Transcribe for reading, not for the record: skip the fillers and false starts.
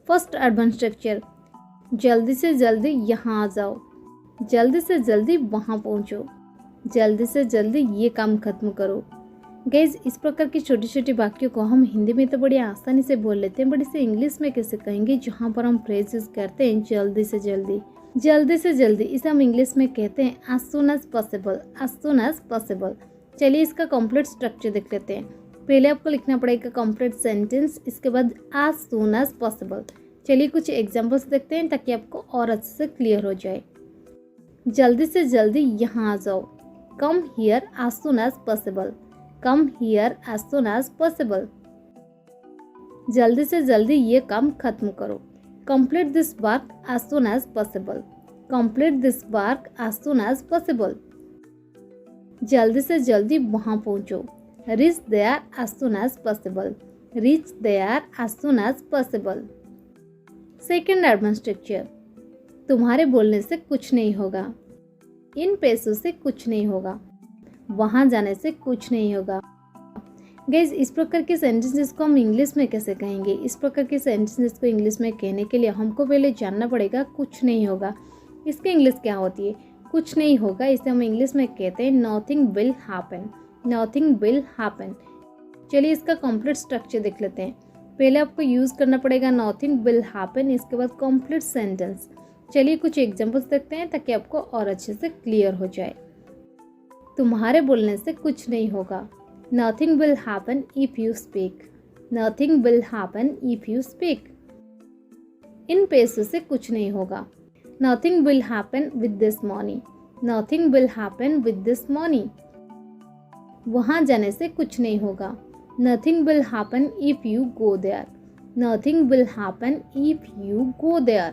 First urban structure, जल्दी से जल्दी यहाँ आ जाओ, जल्दी से जल्दी वहाँ पहुँचो, जल्दी से जल्दी ये काम खत्म करो। गाइज, इस प्रकार की छोटी छोटी वाक्यों को हम हिंदी में तो बड़ी आसानी से बोल लेते हैं, बट इसे इंग्लिश में कैसे कहेंगे जहाँ पर हम फ्रेज यूज करते हैं जल्दी से जल्दी। जल्दी से जल्दी इसे हम इंग्लिश में कहते हैं as soon as possible, as soon as possible। चलिए इसका कंप्लीट स्ट्रक्चर देख लेते हैं। पहले आपको लिखना पड़ेगा कंप्लीट सेंटेंस, इसके बाद as soon as possible। चलिए कुछ एग्जांपल्स देखते हैं ताकि आपको और अच्छे से क्लियर हो जाए। जल्दी से जल्दी यहाँ आ जाओ, come here as soon as possible, come here as soon as possible। जल्दी से जल्दी ये काम खत्म करो, complete this work as soon as possible, complete this work as soon as possible। जल्दी से जल्दी वहाँ पहुँचो, reach there as soon as possible, reach there as soon as possible। Second urban structure, तुम्हारे बोलने से कुछ नहीं होगा, इन पैसों से कुछ नहीं होगा, वहाँ जाने से कुछ नहीं होगा। गाइज, इस प्रकार के सेंटेंसेस को हम इंग्लिश में कैसे कहेंगे? इस प्रकार के सेंटेंसेस को इंग्लिश में कहने के लिए हमको पहले जानना पड़ेगा कुछ नहीं होगा। इसकी इंग्लिश क्या होती है? कुछ नहीं होगा इसे हम इंग्लिश में कहते हैं nothing will happen, nothing will happen. चलिए इसका कंप्लीट स्ट्रक्चर देख लेते हैं। पहले आपको यूज़ करना पड़ेगा नथिंग विल हैपन, इसके बाद कंप्लीट सेंटेंस। चलिए कुछ एग्जाम्पल्स देखते हैं ताकि आपको और अच्छे से क्लियर हो जाए। तुम्हारे बोलने से कुछ नहीं होगा, nothing will happen if you speak, nothing will happen if you speak। इन पैसों से कुछ नहीं होगा, nothing will happen with this money, nothing will happen with this money। वहाँ जाने से कुछ नहीं होगा, nothing will happen if you go there, nothing will happen if you go there।